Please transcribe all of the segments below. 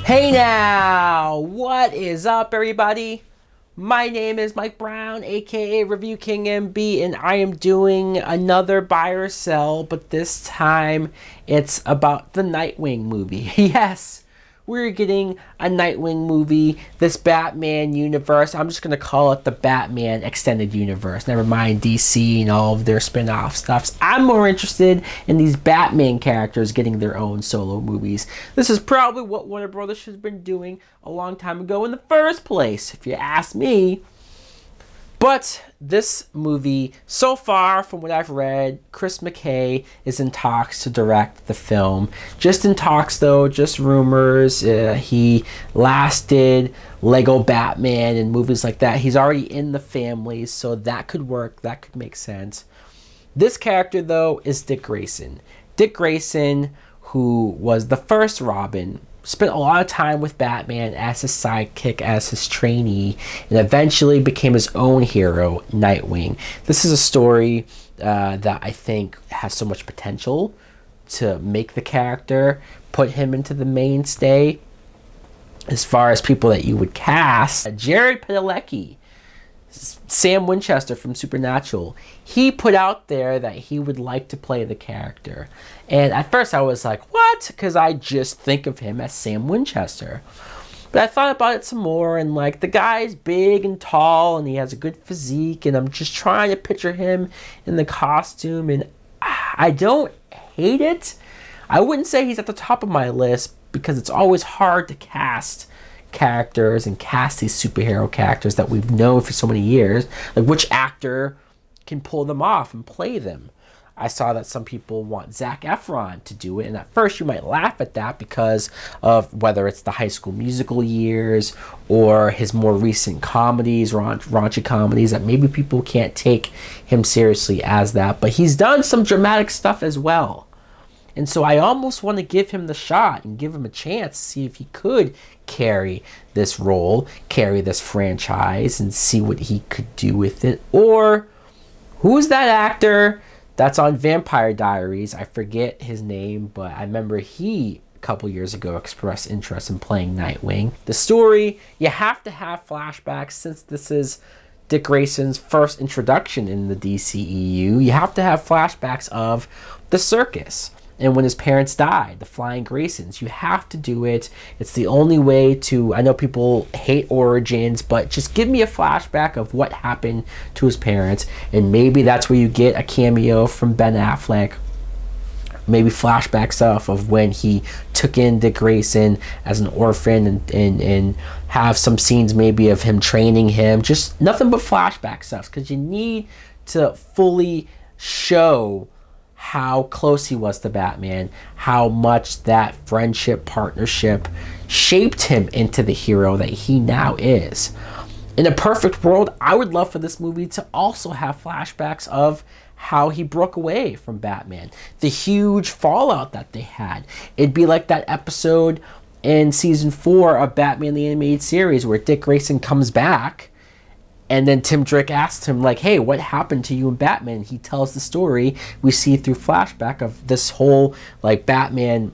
Hey now, what is up everybody? My name is Mike Brown, aka ReviewKingMB, and I am doing another buy or sell, but this time it's about the Nightwing movie. Yes, we're getting a Nightwing movie, this Batman universe. I'm just going to call it the Batman Extended Universe. Never mind DC and all of their spin-off stuffs. I'm more interested in these Batman characters getting their own solo movies. This is probably what Warner Brothers should have been doing a long time ago in the first place, if you ask me. But this movie, so far from what I've read, Chris McKay is in talks to direct the film. Just in talks though, just rumors. He last did Lego Batman and movies like that. He's already in the family, so that could work, that could make sense. This character though is Dick Grayson. Dick Grayson, who was the first Robin, spent a lot of time with Batman as his sidekick, as his trainee, and eventually became his own hero, Nightwing. This is a story that I think has so much potential to make the character, put him into the mainstay. As far as people that you would cast, Jared Padalecki, Sam Winchester from Supernatural, he put out there that he would like to play the character. And at first I was like, what? Because I just think of him as Sam Winchester. But I thought about it some more, and like, the guy's big and tall and he has a good physique, and I'm just trying to picture him in the costume, and I don't hate it. I wouldn't say he's at the top of my list because it's always hard to cast characters and cast these superhero characters that we've known for so many years. Like, which actor can pull them off and play them? I saw that some people want Zac Efron to do it, and at first you might laugh at that because of whether it's the High School Musical years or his more recent comedies, raunchy comedies, that maybe people can't take him seriously as that. But he's done some dramatic stuff as well. And so I almost want to give him the shot and give him a chance to see if he could carry this role, carry this franchise, and see what he could do with it. Or, who's that actor that's on Vampire Diaries? I forget his name, but I remember he, a couple years ago, expressed interest in playing Nightwing. The story, you have to have flashbacks since this is Dick Grayson's first introduction in the DCEU. You have to have flashbacks of the circus. And when his parents died, the Flying Graysons, you have to do it. It's the only way to, I know people hate origins, but just give me a flashback of what happened to his parents. And maybe that's where you get a cameo from Ben Affleck. Maybe flashbacks of when he took in Dick Grayson as an orphan, and have some scenes maybe of him training him. Just nothing but flashback stuff, because you need to fully show how close he was to Batman, how much that friendship, partnership shaped him into the hero that he now is. In a perfect world, I would love for this movie to also have flashbacks of how he broke away from Batman, the huge fallout that they had. It'd be like that episode in season 4 of Batman the Animated Series where Dick Grayson comes back, and then Tim Drake asks him, like, hey, what happened to you and Batman? He tells the story. We see through flashback of this whole, like, Batman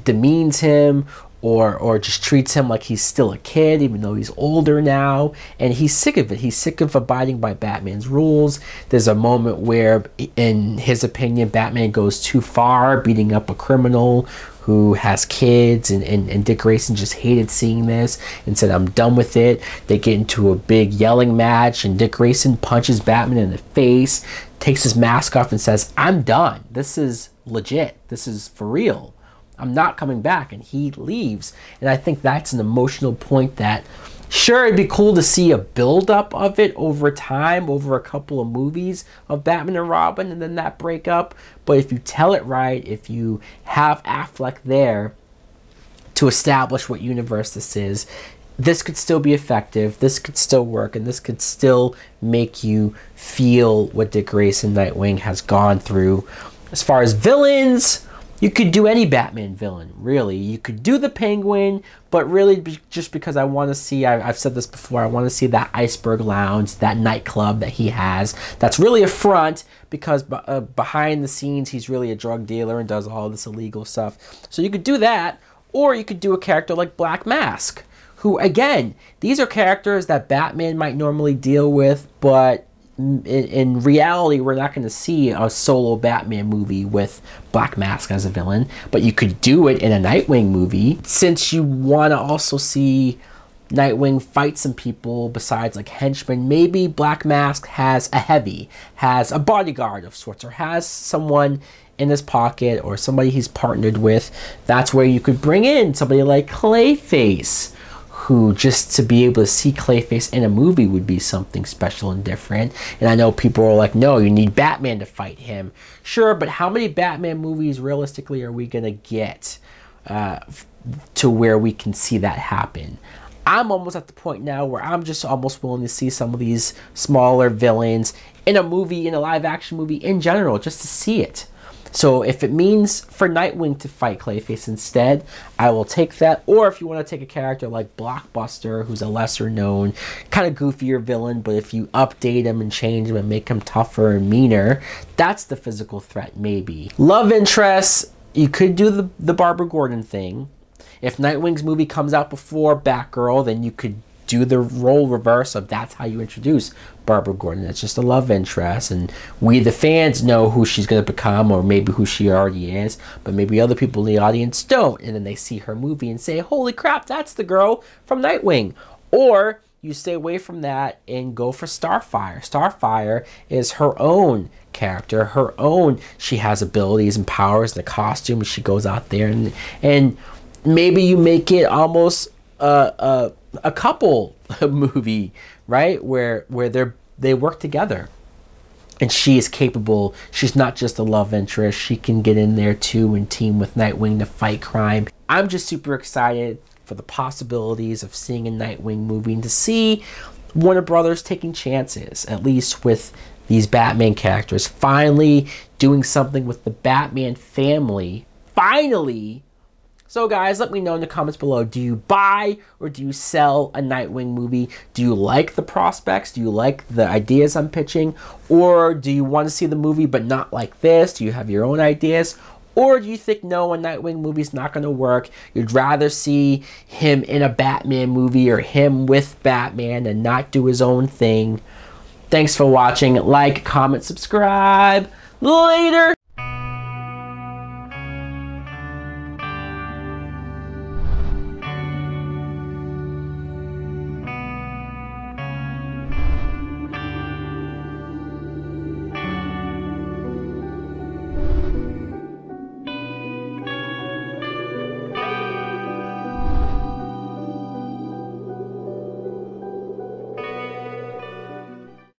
demeans him or just treats him like he's still a kid, even though he's older now. And he's sick of it. He's sick of abiding by Batman's rules. There's a moment where, in his opinion, Batman goes too far, beating up a criminal who has kids, and Dick Grayson just hated seeing this and said, I'm done with it. They get into a big yelling match, and Dick Grayson punches Batman in the face, takes his mask off and says, I'm done. This is legit. This is for real. I'm not coming back. And he leaves. And I think that's an emotional point that, sure, it'd be cool to see a build-up of it over time, over a couple of movies of Batman and Robin, and then that breakup. But if you tell it right, if you have Affleck there to establish what universe this is, this could still be effective, this could still work, and this could still make you feel what Dick Grayson, Nightwing, has gone through. As far as villains, you could do any Batman villain, really. You could do the Penguin, but really just because I want to see, I've said this before, I want to see that Iceberg Lounge, that nightclub that he has. That's really a front because behind the scenes, he's really a drug dealer and does all this illegal stuff. So you could do that, Or you could do a character like Black Mask, who, again, these are characters that Batman might normally deal with, but in reality, we're not going to see a solo Batman movie with Black Mask as a villain, but you could do it in a Nightwing movie. Since you want to also see Nightwing fight some people besides like henchmen, maybe Black Mask has a heavy, has a bodyguard of sorts, or has someone in his pocket or somebody he's partnered with. That's where you could bring in somebody like Clayface, who, just to be able to see Clayface in a movie would be something special and different. And I know people are like, no, you need Batman to fight him. Sure, but how many Batman movies realistically are we going to get to where we can see that happen? I'm almost at the point now where I'm just almost willing to see some of these smaller villains in a movie, in a live action movie in general, just to see it. So if it means for Nightwing to fight Clayface instead, I will take that. Or if you want to take a character like Blockbuster, who's a lesser known, kind of goofier villain, but if you update him and change him and make him tougher and meaner, that's the physical threat maybe. Love interests, you could do the Barbara Gordon thing. If Nightwing's movie comes out before Batgirl, then you could do the role reverse of that's how you introduce Barbara Gordon. It's just a love interest, and we the fans know who she's going to become, or maybe who she already is, but maybe other people in the audience don't, and then they see her movie and say, holy crap, that's the girl from Nightwing. Or you stay away from that and go for Starfire. Starfire is her own character, her own, she has abilities and powers, the costume, she goes out there, and maybe you make it almost a couple movie, right, where they work together, and she is capable. She's not just a love interest. She can get in there too and team with Nightwing to fight crime. I'm just super excited for the possibilities of seeing a Nightwing movie and to see Warner Brothers taking chances, at least with these Batman characters, finally doing something with the Batman family. Finally. So guys, let me know in the comments below, do you buy or do you sell a Nightwing movie? Do you like the prospects? Do you like the ideas I'm pitching? Or do you want to see the movie but not like this? Do you have your own ideas? Or do you think, no, a Nightwing movie is not going to work? You'd rather see him in a Batman movie or him with Batman and not do his own thing? Thanks for watching. Like, comment, subscribe. Later!